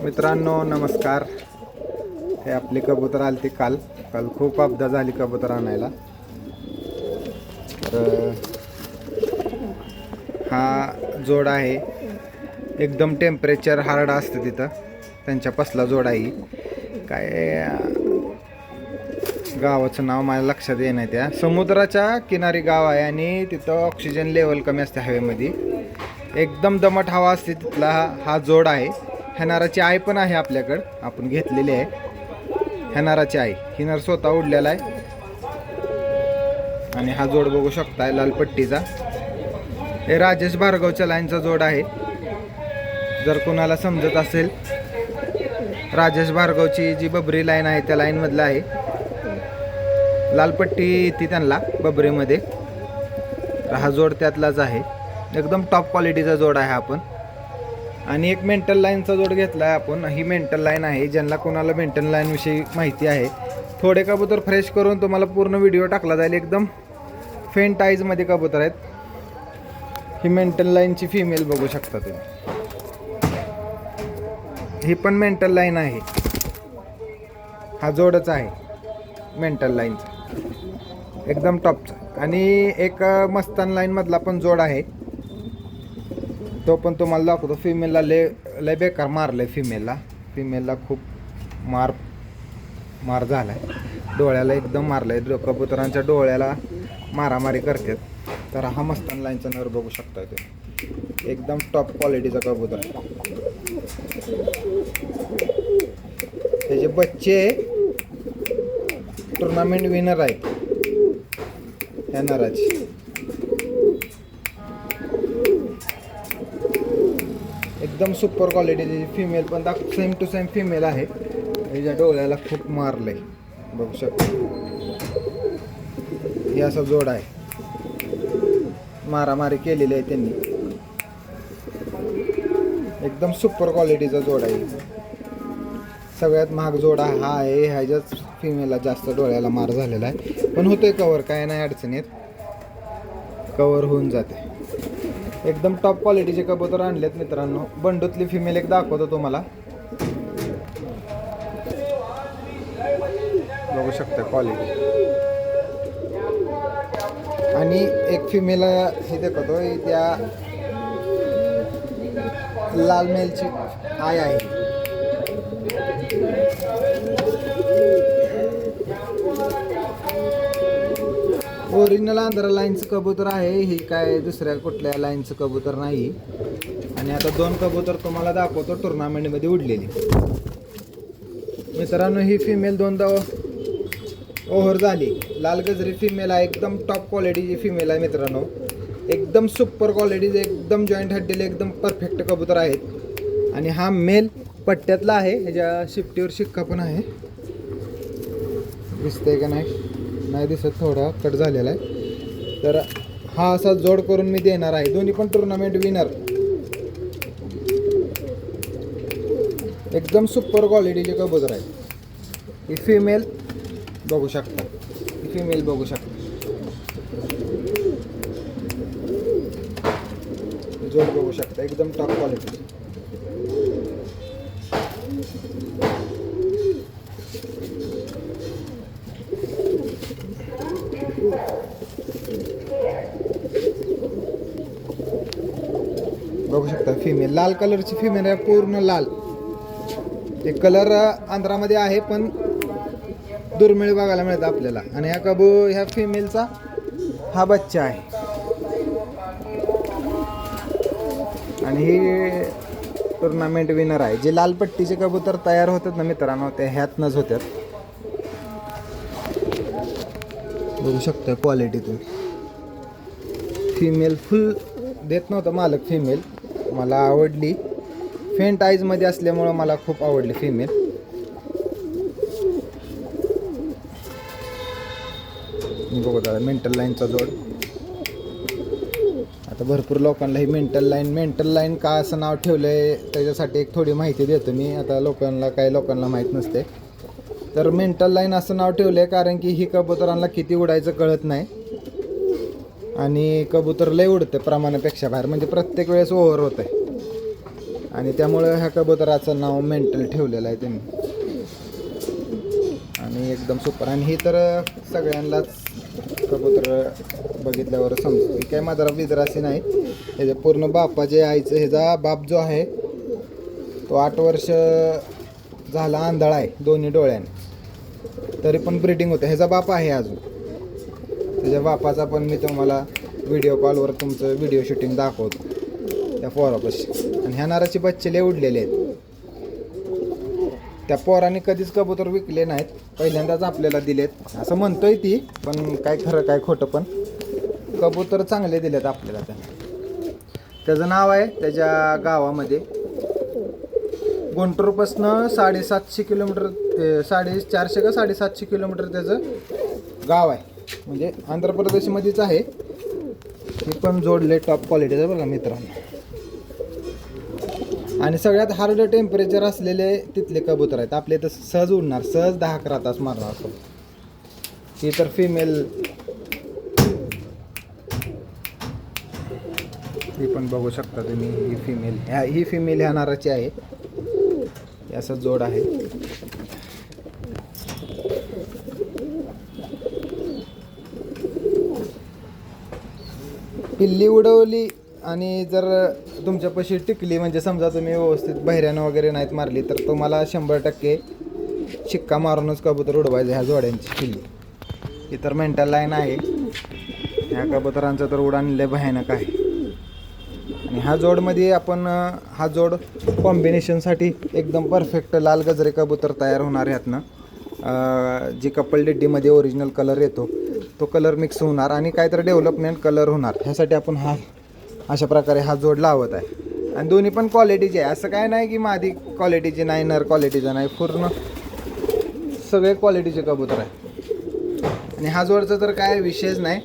मित्रांनो नमस्कार. हे आपले कबूतर आलते काल खूप अपदा झाली कबूतर आणायला. तर हा जोड आहे, एकदम टेम्परेचर हार्ड असतं तिथं, त्यांच्या पसला जोड आहे. काय गावाचं नाव माझ्या लक्षात येणार. त्या समुद्राच्या किनारी गाव आहे आणि तिथं ऑक्सिजन लेवल कमी असते हवेमध्ये, एकदम दमट हवा असते तिथला हा जोड आहे. ह्या नराची आई पण आहे आपल्याकडं, आपण घेतलेली आहे. ह्या नराची आई, ही नर स्वतः उडलेला आहे. आणि हा जोड बघू शकताय लाल पट्टीचा, हे राजेश भार्गवच्या लाईनचा जोड आहे. जर कोणाला समजत असेल, राजेश भार्गवची जी बबरी लाईन आहे त्या लाईनमधलं आहे. लाल पट्टी ती त्यांना बबरीमध्ये, हा जोड त्यातलाच आहे. एकदम टॉप क्वालिटीचा जोड आहे आपण. आणि एक मेंटल लाईनचा जोड घेतला आहे आपण. ही मेंटल लाईन आहे. ज्यांना कोणाला मेंटल लाईनविषयी माहिती आहे, थोडे कबूतर फ्रेश करून तुम्हाला पूर्ण व्हिडिओ टाकला जाईल. एकदम फेंट आईजमध्ये कबूतर आहेत. ही मेंटल लाईनची फिमेल बघू शकता तुम्ही. ही पण मेंटल लाईन आहे, हा जोडच आहे मेंटल लाईनचा, एकदम टॉपचा. आणि एक मस्तान लाईनमधला पण जोड आहे, तो पण तुम्हाला दाखवतो. फिमेलला लय बेकार मारलं आहे. फिमेलला खूप मार झाला आहे. डोळ्याला एकदम मारलं आहे. कबुतरांच्या डोळ्याला मारामारी करतात. तर हा मस्तान लाईनचा नर बघू शकता तुम्ही, एकदम टॉप क्वालिटीचा कबूतर आहे. त्याचे बच्चे टुर्नामेंट विनर आहेत ह्या नराची. एकदम सुपर क्वालिटीची फिमेल पण सेम टू सेम फिमेल आहे. त्याच्या डोळ्याला खूप मारलंय बघू शकता. हे असा जोड आहे, मारामारी केलेली आहे त्यांनी. एकदम सुपर क्वालिटीचा जोड आहे. सगळ्यात महाग जोड हा आहे. ह्याच्याच फिमेलला जास्त डोळ्याला मार झालेला आहे, पण होतोय कवर, काय नाही अडचणीत, कवर होऊन जाते. एकदम टॉप क्वालिटीचे कबूतर आणलेत मित्रांनो. बंडूतली फिमेल एक दाखवतो तुम्हाला, बघू शकता क्वालिटी. आणि एक फिमेल हे दाखवतो, त्या लाल मेलची आय आहे. ओरिजिनल आंध्रा लाईनचं कबूतर आहे. ही काय दुसऱ्या कुठल्या लाईनचं कबूतर नाही. आणि आता दोन कबूतर तुम्हाला दाखवतो टुर्नामेंटमध्ये उडलेली. मित्रांनो ही फिमेल दोनदा ओव्हर झाली. लाल गजरी फिमेल आहे, एकदम टॉप क्वालिटीची फिमेल आहे मित्रांनो. एकदम सुपर क्वालिटीचे, एकदम जॉईंट हड्डीले, एकदम परफेक्ट कबूतर आहेत. आणि हा मेल पट्ट्यातला आहे. ह्याच्या शिफ्टीवर शिक्का पण आहे, दिसतंय का नाही दिसत, थोडा कट झालेला आहे. तर हा असा जोड करून मी देणार आहे. दोन्ही पण टुर्नामेंट विनर, एकदम सुपर क्वालिटीचे कबूतर आहे. ही फिमेल बघू शकता, जोड बघू शकता, एकदम टॉप क्वालिटी. बघू शकता फिमेल, लाल कलरची फिमेल आहे, पूर्ण लाल. हे कलर आंध्रामध्ये आहे पण दुर्मिळ बघायला मिळतं आपल्याला. आणि ह्या फिमेलचा हा बच्चा आहे. आणि ही टुर्नामेंट विनर आहे. जे लाल पट्टीचे कबूतर तयार होतात ना मित्रांनो, ते ह्यातनंच होतात. बघू शकता क्वालिटी तुम्ही. फिमेल फुल देत नव्हतं मालक. फिमेल मला आवडली, फेंट आईजमध्ये असल्यामुळं मला खूप आवडली फिमेल. बघू दादा मेंटल लाईनचा जोड. आता भरपूर लोकांना ही मेंटल लाईन का असं नाव ठेवलं आहे त्याच्यासाठी एक थोडी माहिती देतो मी. आता काही लोकांना माहीत नसते. तर मेंटल लाईन असं नाव ठेवलं आहे कारण की ही कबुतरांना किती उडायचं कळत नाही. आणि कबूतर लय उडते प्रमाणापेक्षा बाहेर, म्हणजे प्रत्येक वेळेस ओव्हर होतं आहे. आणि त्यामुळं ह्या कबुतराचं नाव मेंटल ठेवलेलं आहे त्यांनी. आणि एकदम सुपर. आणि ही तर सगळ्यांनाच कबूतर बघितल्यावर समजतं की काय मादरा बिदराशी नाही. ह्याच्या पूर्ण बापाचे आईचं ह्याचा बाप जो आहे तो 8 वर्ष झाला आंधळा आहे दोन्ही डोळ्याने, तरी पण ब्रीडिंग होतं. ह्याचा बाप आहे अजून. त्याच्या बापाचा पण मी तुम्हाला व्हिडिओ कॉलवर तुमचं व्हिडिओ शूटिंग दाखवतो त्या पोरापाशी. आणि ह्या नाराचे बच्चे लय उडलेले आहेत. त्या पोराने कधीच कबूतर विकले नाहीत, पहिल्यांदाच आपल्याला दिलेत असं म्हणतोय ती, पण काय खरं काय खोटं, पण कबूतर चांगले दिलेत आपल्याला त्याने. त्याचं नाव आहे त्याच्या गावामध्ये गुंटूरपासनं 750 किलोमीटर, 450 का 750 किलोमीटर त्याचं गाव आहे. म्हणजे आंध्र प्रदेशमध्येच आहे. हे पण जोडले टॉप क्वालिटीचं बघा मित्रांनो. आणि सगळ्यात हार्ड टेम्परेचर असलेले तिथले कबूतर आहेत. आपले तर सहज उडणार, सहज 10-11 तास मारणार असं. ही तर फिमेल, ही पण बघू शकता तुम्ही. ही फिमेल, ही फिमेल ह्या नाराची आहे. असं जोड आहे. पिल्ली उडवली आणि जर तुमच्यापाशी टिकली, म्हणजे समजा तुम्ही व्यवस्थित बहिऱ्यानं वगैरे नाहीत मारली, तर तुम्हाला 100% शिक्का मारूनच कबूतर उडवायचं ह्या जोड्यांची पिल्ली. ही तर मेंटल लाईन आहे. ह्या कबुतरांचं तर उडान लय भयानक आहे. आणि ह्या जोडमध्ये आपण हा जोड कॉम्बिनेशनसाठी एकदम परफेक्ट लाल गजरे कबूतर तयार होणार ह्यातनं. जी कपल डिड्डीमध्ये ओरिजिनल कलर येतो तो कलर मिक्स होणार आणि काहीतरी डेव्हलपमेंट कलर होणार. ह्यासाठी आपण हा अशा प्रकारे हा जोड लावत आहे. आणि दोन्ही पण क्वालिटीचे आहे. असं काय नाही की मादी क्वालिटीची नाही, नर क्वालिटीचा नाही, पूर्ण सगळे क्वालिटीचे कबूतर आहे. आणि हा जोडचा तर काय विषयच नाही.